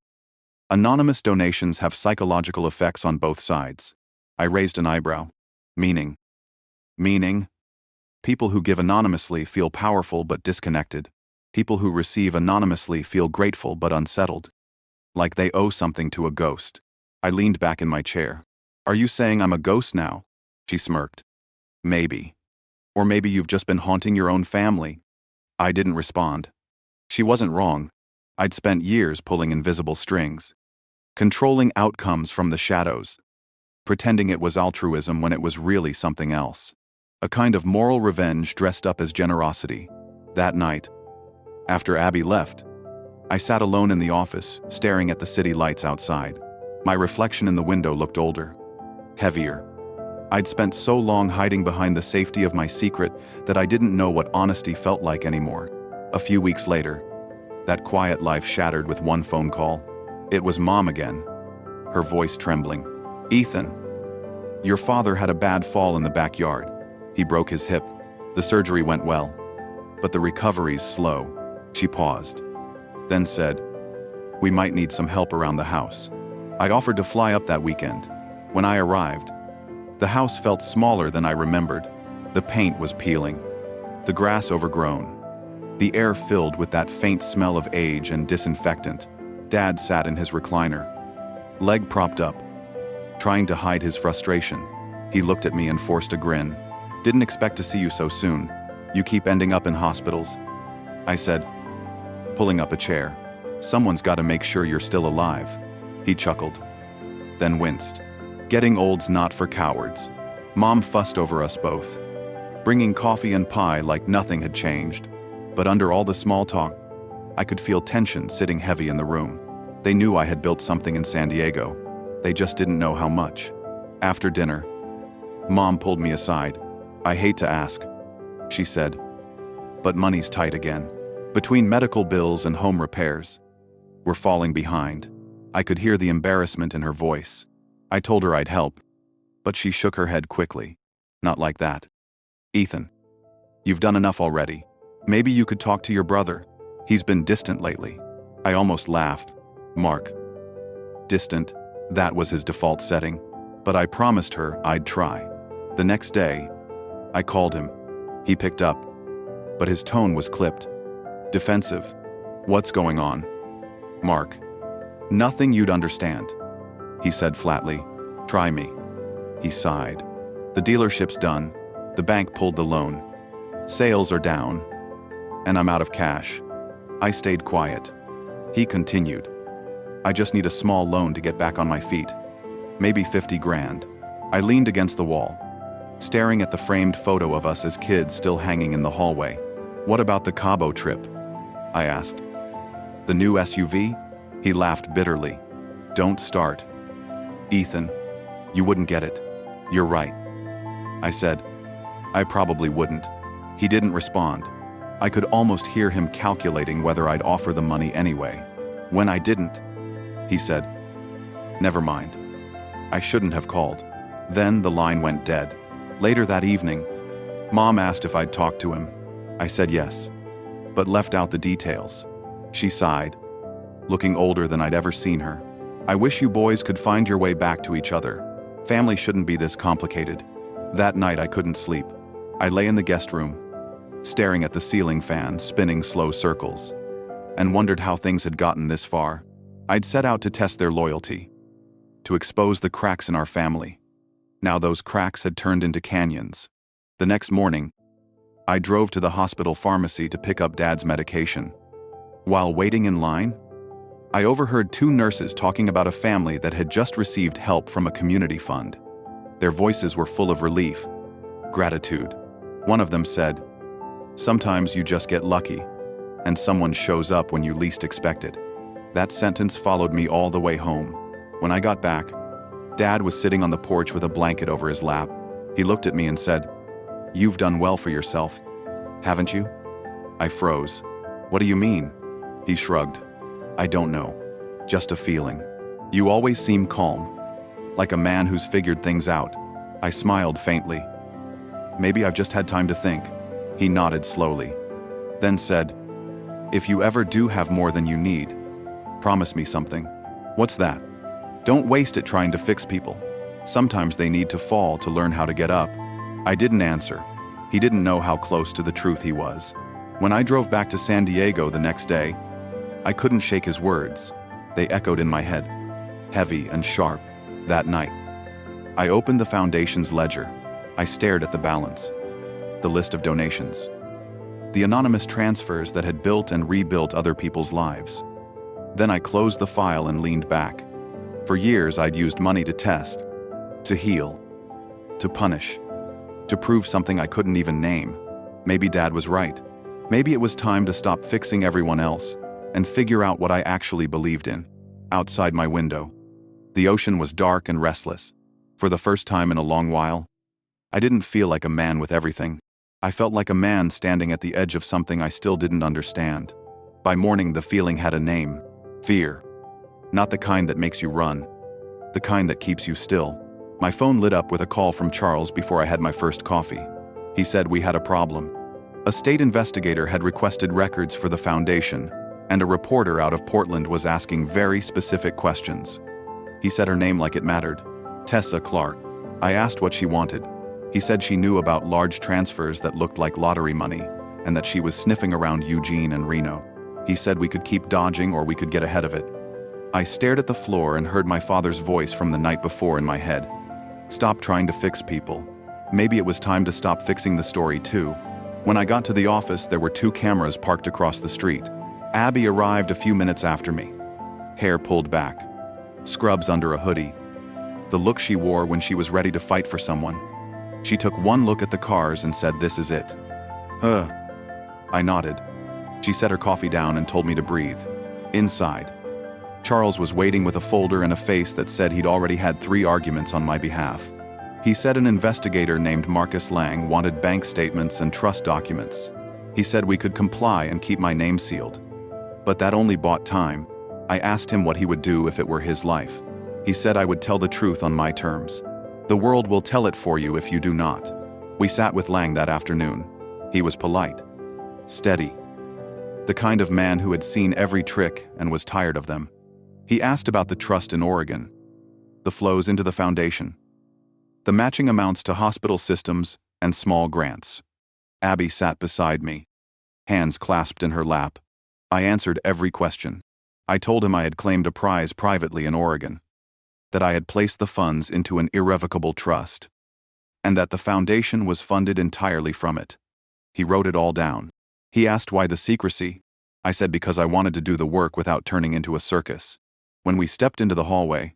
anonymous donations have psychological effects on both sides." I raised an eyebrow. Meaning? Meaning? People who give anonymously feel powerful but disconnected. People who receive anonymously feel grateful but unsettled. Like they owe something to a ghost. I leaned back in my chair. "Are you saying I'm a ghost now?" She smirked. "Maybe. Or maybe you've just been haunting your own family." I didn't respond. She wasn't wrong. I'd spent years pulling invisible strings. Controlling outcomes from the shadows. Pretending it was altruism when it was really something else. A kind of moral revenge dressed up as generosity. That night, after Abby left, I sat alone in the office, staring at the city lights outside. My reflection in the window looked older. Heavier. I'd spent so long hiding behind the safety of my secret that I didn't know what honesty felt like anymore. A few weeks later, that quiet life shattered with 1 phone call. It was Mom again, her voice trembling. "Ethan, your father had a bad fall in the backyard. He broke his hip. The surgery went well, but the recovery's slow." She paused, then said, "We might need some help around the house." I offered to fly up that weekend. When I arrived, the house felt smaller than I remembered. The paint was peeling, the grass overgrown, the air filled with that faint smell of age and disinfectant. Dad sat in his recliner, leg propped up, trying to hide his frustration. He looked at me and forced a grin. "Didn't expect to see you so soon. You keep ending up in hospitals," I said, pulling up a chair. "Someone's got to make sure you're still alive." He chuckled, then winced. "Getting old's not for cowards." Mom fussed over us both, bringing coffee and pie like nothing had changed. But under all the small talk, I could feel tension sitting heavy in the room. They knew I had built something in San Diego. They just didn't know how much. After dinner, Mom pulled me aside. "I hate to ask," she said, "but money's tight again. Between medical bills and home repairs, we're falling behind." I could hear the embarrassment in her voice. I told her I'd help, but she shook her head quickly. "Not like that. Ethan, you've done enough already. Maybe you could talk to your brother. He's been distant lately." I almost laughed. Mark. Distant, that was his default setting. But I promised her I'd try. The next day, I called him. He picked up, but his tone was clipped. Defensive. "What's going on?" "Mark. Nothing you'd understand," he said flatly. "Try me." He sighed. "The dealership's done. The bank pulled the loan. Sales are down. And I'm out of cash." I stayed quiet. He continued. "I just need a small loan to get back on my feet. Maybe 50 grand. I leaned against the wall, staring at the framed photo of us as kids still hanging in the hallway. "What about the Cabo trip?" I asked. "The new SUV?" He laughed bitterly. "Don't start. Ethan, you wouldn't get it." "You're right," I said. "I probably wouldn't." He didn't respond. I could almost hear him calculating whether I'd offer the money anyway. When I didn't, he said, "Never mind. I shouldn't have called." Then the line went dead. Later that evening, Mom asked if I'd talk to him. I said yes, but left out the details. She sighed, looking older than I'd ever seen her. "I wish you boys could find your way back to each other. Family shouldn't be this complicated." That night I couldn't sleep. I lay in the guest room, staring at the ceiling fan spinning slow circles, and wondered how things had gotten this far. I'd set out to test their loyalty, to expose the cracks in our family. Now those cracks had turned into canyons. The next morning, I drove to the hospital pharmacy to pick up Dad's medication. While waiting in line, I overheard 2 nurses talking about a family that had just received help from a community fund. Their voices were full of relief, gratitude. One of them said, "Sometimes you just get lucky, and someone shows up when you least expect it." That sentence followed me all the way home. When I got back, Dad was sitting on the porch with a blanket over his lap. He looked at me and said, "You've done well for yourself, haven't you?" I froze. "What do you mean?" He shrugged. "I don't know. just a feeling. You always seem calm, like a man who's figured things out. I smiled faintly. Maybe I've just had time to think. He nodded slowly, then said, "If you ever do have more than you need, promise me something." "What's that?" "Don't waste it trying to fix people. Sometimes they need to fall to learn how to get up." I didn't answer. He didn't know how close to the truth he was. When I drove back to San Diego the next day, I couldn't shake his words. They echoed in my head, heavy and sharp. That night, I opened the foundation's ledger. I stared at the balance, the list of donations, the anonymous transfers that had built and rebuilt other people's lives. Then I closed the file and leaned back. For years, I'd used money to test, to heal, to punish, to prove something I couldn't even name. Maybe Dad was right. Maybe it was time to stop fixing everyone else and figure out what I actually believed in. Outside my window, the ocean was dark and restless. For the first time in a long while, I didn't feel like a man with everything. I felt like a man standing at the edge of something I still didn't understand. By morning, the feeling had a name: fear. Not the kind that makes you run, the kind that keeps you still. My phone lit up with a call from Charles before I had my first coffee. He said we had a problem. A state investigator had requested records for the foundation, and a reporter out of Portland was asking very specific questions. He said her name like it mattered: Tessa Clark. I asked what she wanted. He said she knew about large transfers that looked like lottery money, and that she was sniffing around Eugene and Reno. He said we could keep dodging or we could get ahead of it. I stared at the floor and heard my father's voice from the night before in my head. Stop trying to fix people. Maybe it was time to stop fixing the story too. When I got to the office, there were 2 cameras parked across the street. Abby arrived a few minutes after me. Hair pulled back, scrubs under a hoodie. The look she wore when she was ready to fight for someone. She took one look at the cars and said, "This is it." I nodded. She set her coffee down and told me to breathe. Inside, Charles was waiting with a folder and a face that said he'd already had 3 arguments on my behalf. He said an investigator named Marcus Lang wanted bank statements and trust documents. He said we could comply and keep my name sealed. But that only bought time. I asked him what he would do if it were his life. He said I would tell the truth on my terms. The world will tell it for you if you do not. We sat with Lang that afternoon. He was polite, steady, the kind of man who had seen every trick and was tired of them. He asked about the trust in Oregon, the flows into the foundation, the matching amounts to hospital systems and small grants. Abby sat beside me, hands clasped in her lap. I answered every question. I told him I had claimed a prize privately in Oregon, that I had placed the funds into an irrevocable trust, and that the foundation was funded entirely from it. He wrote it all down. He asked why the secrecy. I said because I wanted to do the work without turning into a circus. When we stepped into the hallway,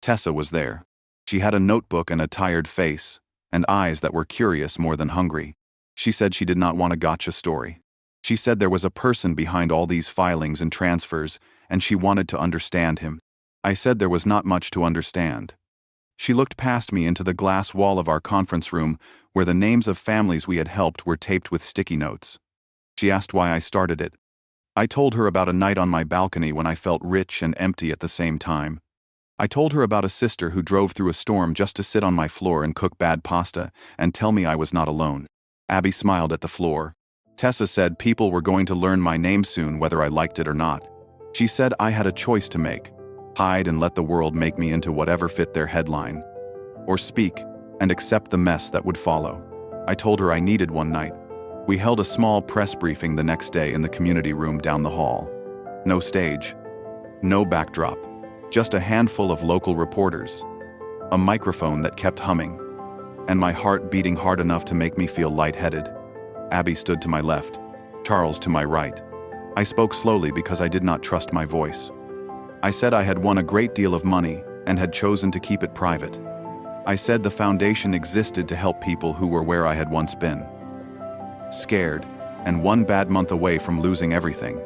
Tessa was there. She had a notebook and a tired face, and eyes that were curious more than hungry. She said she did not want a gotcha story. She said there was a person behind all these filings and transfers, and she wanted to understand him. I said there was not much to understand. She looked past me into the glass wall of our conference room, where the names of families we had helped were taped with sticky notes. She asked why I started it. I told her about a night on my balcony when I felt rich and empty at the same time. I told her about a sister who drove through a storm just to sit on my floor and cook bad pasta and tell me I was not alone. Abby smiled at the floor. Tessa said people were going to learn my name soon whether I liked it or not. She said I had a choice to make: hide and let the world make me into whatever fit their headline, or speak and accept the mess that would follow. I told her I needed one night. We held a small press briefing the next day in the community room down the hall. No stage, no backdrop, just a handful of local reporters, a microphone that kept humming, and my heart beating hard enough to make me feel lightheaded. Abby stood to my left, Charles to my right. I spoke slowly because I did not trust my voice. I said I had won a great deal of money and had chosen to keep it private. I said the foundation existed to help people who were where I had once been. Scared, and 1 bad month away from losing everything.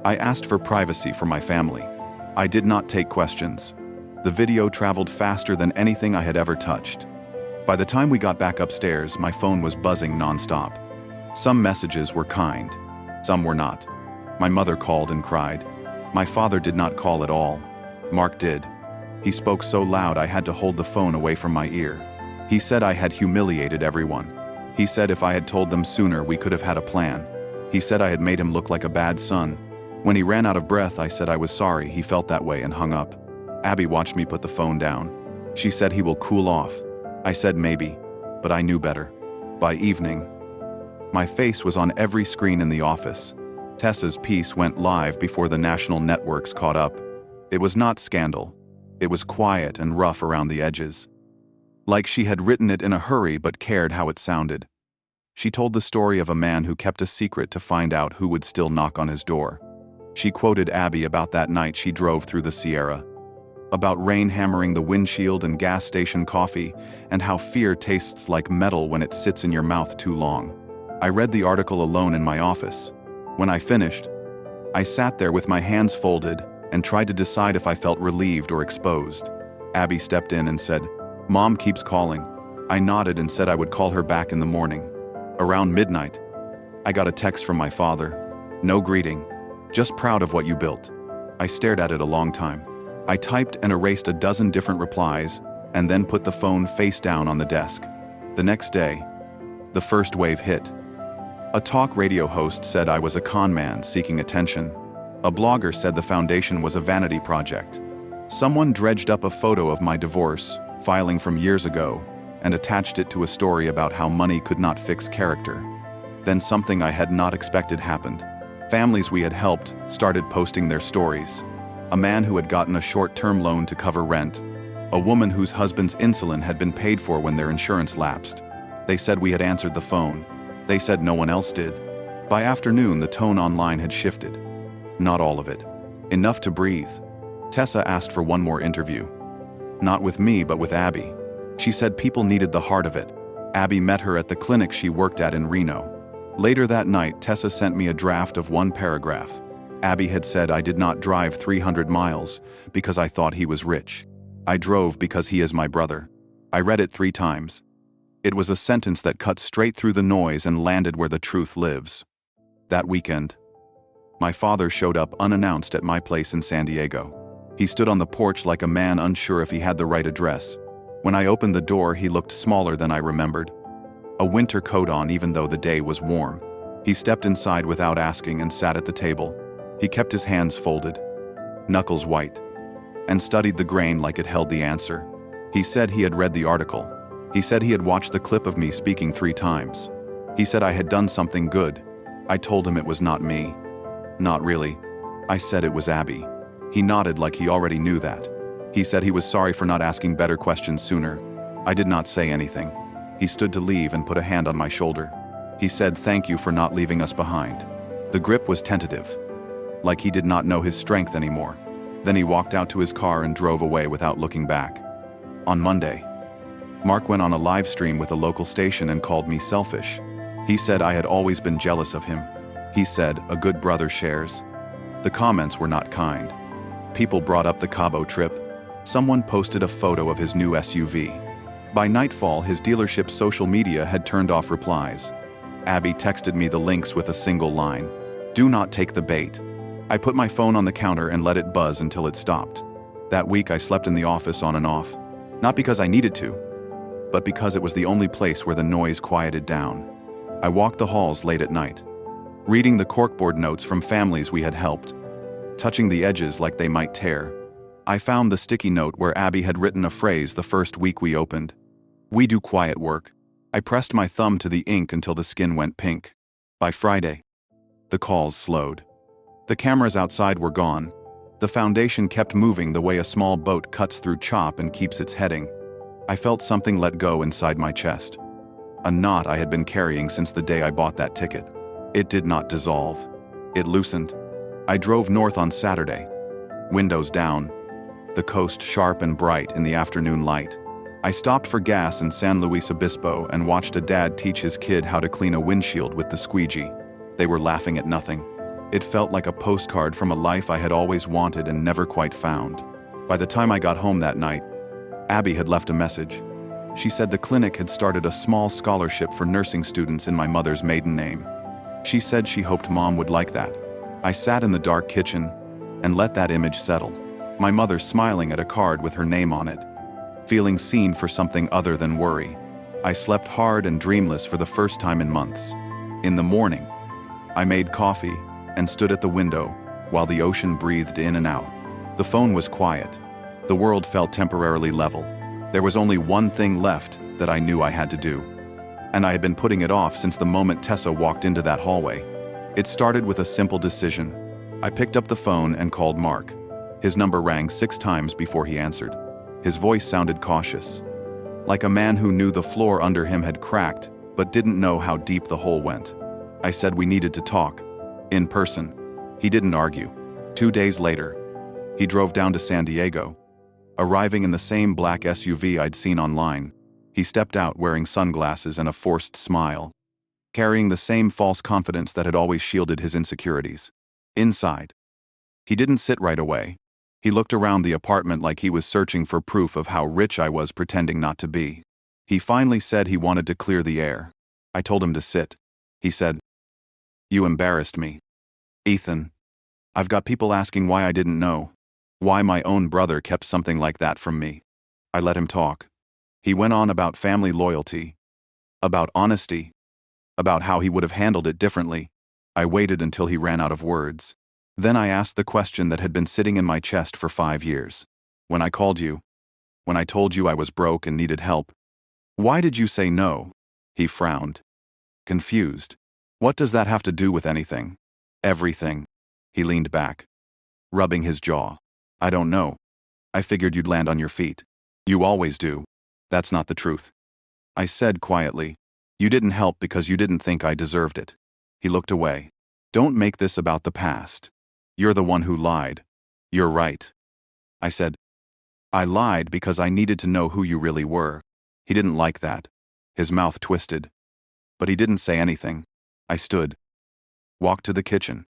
I asked for privacy for my family. I did not take questions. The video traveled faster than anything I had ever touched. By the time we got back upstairs, my phone was buzzing nonstop. Some messages were kind, some were not. My mother called and cried. My father did not call at all. Mark did. He spoke so loud I had to hold the phone away from my ear. He said I had humiliated everyone. He said if I had told them sooner we could have had a plan. He said I had made him look like a bad son. When he ran out of breath, I said I was sorry he felt that way and hung up. Abby watched me put the phone down. She said he will cool off. I said maybe, but I knew better. By evening, my face was on every screen in the office. Tessa's piece went live before the national networks caught up. It was not scandal. It was quiet and rough around the edges. Like she had written it in a hurry but cared how it sounded. She told the story of a man who kept a secret to find out who would still knock on his door. She quoted Abby about that night she drove through the Sierra. About rain hammering the windshield and gas station coffee, and how fear tastes like metal when it sits in your mouth too long. I read the article alone in my office. When I finished, I sat there with my hands folded and tried to decide if I felt relieved or exposed. Abby stepped in and said, "Mom keeps calling." I nodded and said I would call her back in the morning. Around midnight, I got a text from my father. "No greeting, just proud of what you built." I stared at it a long time. I typed and erased a dozen different replies and then put the phone face down on the desk. The next day, the first wave hit. A talk radio host said I was a con man seeking attention. A blogger said the foundation was a vanity project. Someone dredged up a photo of my divorce, filing from years ago, and attached it to a story about how money could not fix character. Then something I had not expected happened. Families we had helped started posting their stories. A man who had gotten a short-term loan to cover rent. A woman whose husband's insulin had been paid for when their insurance lapsed. They said we had answered the phone. They said no one else did. By afternoon, the tone online had shifted. Not all of it. Enough to breathe. Tessa asked for one more interview. Not with me, but with Abby. She said people needed the heart of it. Abby met her at the clinic she worked at in Reno. Later that night, Tessa sent me a draft of one paragraph. Abby had said I did not drive 300 miles because I thought he was rich. I drove because he is my brother. I read it 3 times. It was a sentence that cut straight through the noise and landed where the truth lives. That weekend, my father showed up unannounced at my place in San Diego. He stood on the porch like a man unsure if he had the right address. When I opened the door, he looked smaller than I remembered. A winter coat on even though the day was warm. He stepped inside without asking and sat at the table. He kept his hands folded, knuckles white, and studied the grain like it held the answer. He said he had read the article. He said he had watched the clip of me speaking 3 times. He said I had done something good. I told him it was not me. Not really. I said it was Abby. He nodded like he already knew that. He said he was sorry for not asking better questions sooner. I did not say anything. He stood to leave and put a hand on my shoulder. He said thank you for not leaving us behind. The grip was tentative, like he did not know his strength anymore. Then he walked out to his car and drove away without looking back. On Monday, Mark went on a live stream with a local station and called me selfish. He said I had always been jealous of him. He said, a good brother shares. The comments were not kind. People brought up the Cabo trip. Someone posted a photo of his new SUV. By nightfall, his dealership's social media had turned off replies. Abby texted me the links with a single line. Do not take the bait. I put my phone on the counter and let it buzz until it stopped. That week I slept in the office on and off. Not because I needed to, but because it was the only place where the noise quieted down. I walked the halls late at night, reading the corkboard notes from families we had helped, touching the edges like they might tear. I found the sticky note where Abby had written a phrase the first week we opened. We do quiet work. I pressed my thumb to the ink until the skin went pink. By Friday, the calls slowed. The cameras outside were gone. The foundation kept moving the way a small boat cuts through chop and keeps its heading. I felt something let go inside my chest. A knot I had been carrying since the day I bought that ticket. It did not dissolve. It loosened. I drove north on Saturday. Windows down. The coast sharp and bright in the afternoon light. I stopped for gas in San Luis Obispo and watched a dad teach his kid how to clean a windshield with the squeegee. They were laughing at nothing. It felt like a postcard from a life I had always wanted and never quite found. By the time I got home that night, Abby had left a message. She said the clinic had started a small scholarship for nursing students in my mother's maiden name. She said she hoped Mom would like that. I sat in the dark kitchen, and let that image settle. My mother smiling at a card with her name on it, feeling seen for something other than worry. I slept hard and dreamless for the first time in months. In the morning, I made coffee and stood at the window while the ocean breathed in and out. The phone was quiet. The world felt temporarily level. There was only one thing left that I knew I had to do. And I had been putting it off since the moment Tessa walked into that hallway. It started with a simple decision. I picked up the phone and called Mark. His number rang 6 times before he answered. His voice sounded cautious, like a man who knew the floor under him had cracked but didn't know how deep the hole went. I said we needed to talk, in person. He didn't argue. 2 days later, he drove down to San Diego. Arriving in the same black SUV I'd seen online, he stepped out wearing sunglasses and a forced smile, carrying the same false confidence that had always shielded his insecurities. Inside, he didn't sit right away. He looked around the apartment like he was searching for proof of how rich I was pretending not to be. He finally said he wanted to clear the air. I told him to sit. He said, "You embarrassed me. Ethan, I've got people asking why I didn't know, why my own brother kept something like that from me." I let him talk. He went on about family loyalty, about honesty, about how he would have handled it differently. I waited until he ran out of words. Then I asked the question that had been sitting in my chest for 5 years. When I called you, when I told you I was broke and needed help, why did you say no? He frowned, confused. What does that have to do with anything? Everything. He leaned back, rubbing his jaw. I don't know. I figured you'd land on your feet. You always do. That's not the truth. I said quietly, you didn't help because you didn't think I deserved it. He looked away. Don't make this about the past. You're the one who lied. You're right. I said, I lied because I needed to know who you really were. He didn't like that. His mouth twisted. But he didn't say anything. I stood, walked to the kitchen,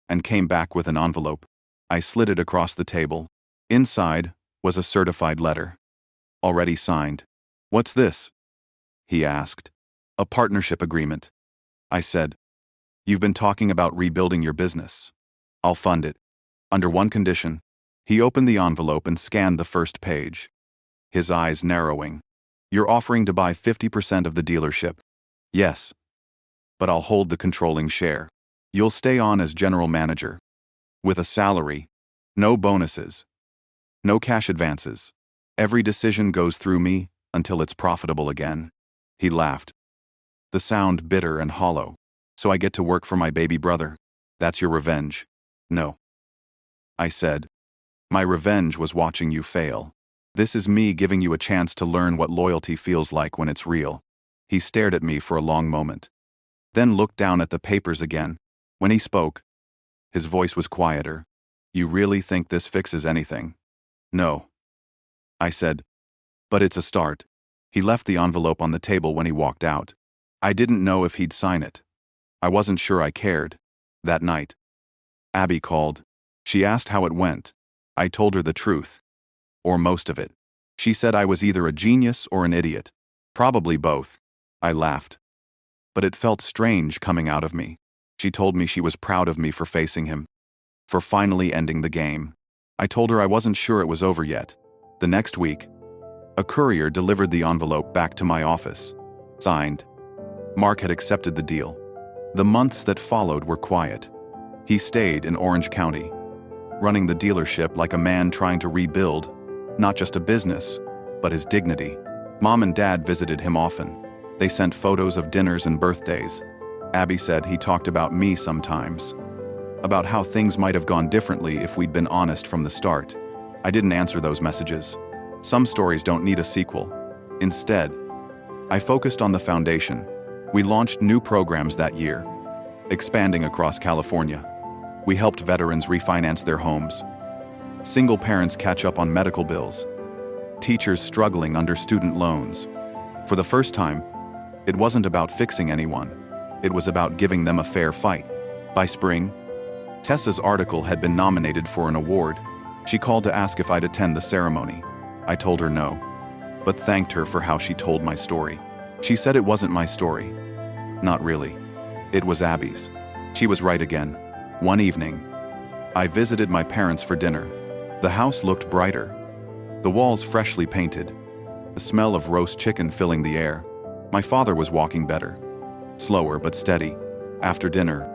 and came back with an envelope. I slid it across the table. Inside was a certified letter, already signed. What's this? He asked. A partnership agreement. I said, you've been talking about rebuilding your business. I'll fund it. Under one condition. He opened the envelope and scanned the first page, his eyes narrowing. You're offering to buy 50% of the dealership. Yes. But I'll hold the controlling share. You'll stay on as general manager, with a salary, no bonuses, no cash advances. Every decision goes through me until it's profitable again. He laughed, the sound bitter and hollow. So I get to work for my baby brother. That's your revenge. No. I said, my revenge was watching you fail. This is me giving you a chance to learn what loyalty feels like when it's real. He stared at me for a long moment, then looked down at the papers again. When he spoke, his voice was quieter. You really think this fixes anything? No. I said, but it's a start. He left the envelope on the table when he walked out. I didn't know if he'd sign it. I wasn't sure I cared. That night, Abby called. She asked how it went. I told her the truth, or most of it. She said I was either a genius or an idiot. Probably both. I laughed. But it felt strange coming out of me. She told me she was proud of me for facing him, for finally ending the game. I told her I wasn't sure it was over yet. The next week, a courier delivered the envelope back to my office. Signed. Mark had accepted the deal. The months that followed were quiet. He stayed in Orange County, running the dealership like a man trying to rebuild, not just a business, but his dignity. Mom and Dad visited him often. They sent photos of dinners and birthdays. Abby said he talked about me sometimes, about how things might have gone differently if we'd been honest from the start. I didn't answer those messages. Some stories don't need a sequel. Instead, I focused on the foundation. We launched new programs that year, expanding across California. We helped veterans refinance their homes, single parents catch up on medical bills, teachers struggling under student loans. For the first time, it wasn't about fixing anyone. It was about giving them a fair fight. By spring, Tessa's article had been nominated for an award. She called to ask if I'd attend the ceremony. I told her no, but thanked her for how she told my story. She said it wasn't my story. Not really. It was Abby's. She was right again. One evening, I visited my parents for dinner. The house looked brighter. The walls freshly painted. The smell of roast chicken filling the air. My father was walking better. Slower but steady. After dinner,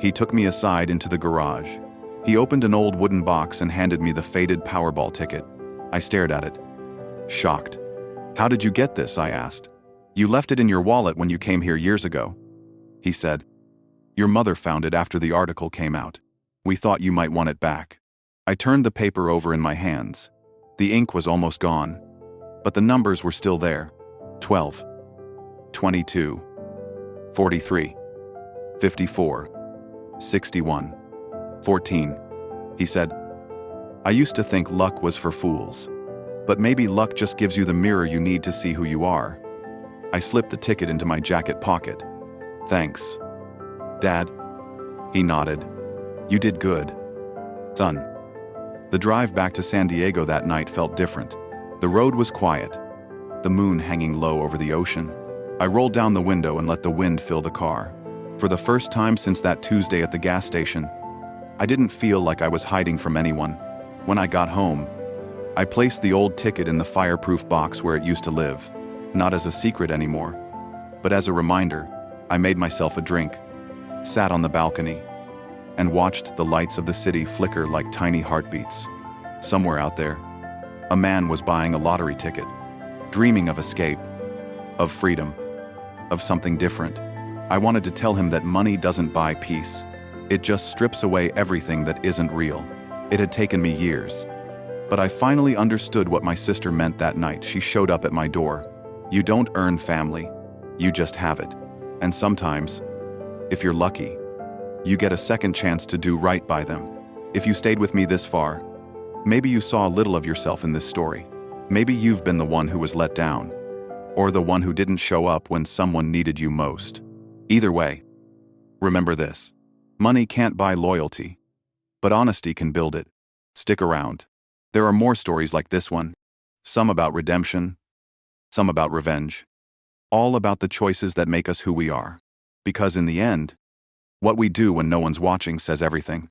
he took me aside into the garage. He opened an old wooden box and handed me the faded Powerball ticket. I stared at it, shocked. "How did you get this?" I asked. "You left it in your wallet when you came here years ago." He said, "Your mother found it after the article came out. We thought you might want it back." I turned the paper over in my hands. The ink was almost gone, but the numbers were still there. 12, 22, 43, 54, 61, 14. He said, "I used to think luck was for fools, but maybe luck just gives you the mirror you need to see who you are." I slipped the ticket into my jacket pocket. "Thanks, Dad." He nodded. "You did good, son." The drive back to San Diego that night felt different. The road was quiet, the moon hanging low over the ocean. I rolled down the window and let the wind fill the car. For the first time since that Tuesday at the gas station, I didn't feel like I was hiding from anyone. When I got home, I placed the old ticket in the fireproof box where it used to live, not as a secret anymore, but as a reminder. I made myself a drink, sat on the balcony, and watched the lights of the city flicker like tiny heartbeats. Somewhere out there, a man was buying a lottery ticket, dreaming of escape, of freedom, of something different. I wanted to tell him that money doesn't buy peace. It just strips away everything that isn't real. It had taken me years, but I finally understood what my sister meant that night. She showed up at my door. You don't earn family, you just have it. And sometimes, if you're lucky, you get a second chance to do right by them. If you stayed with me this far, maybe you saw a little of yourself in this story. Maybe you've been the one who was let down, or the one who didn't show up when someone needed you most. Either way, remember this: money can't buy loyalty, but honesty can build it. Stick around. There are more stories like this one, some about redemption, some about revenge, all about the choices that make us who we are. Because in the end, what we do when no one's watching says everything.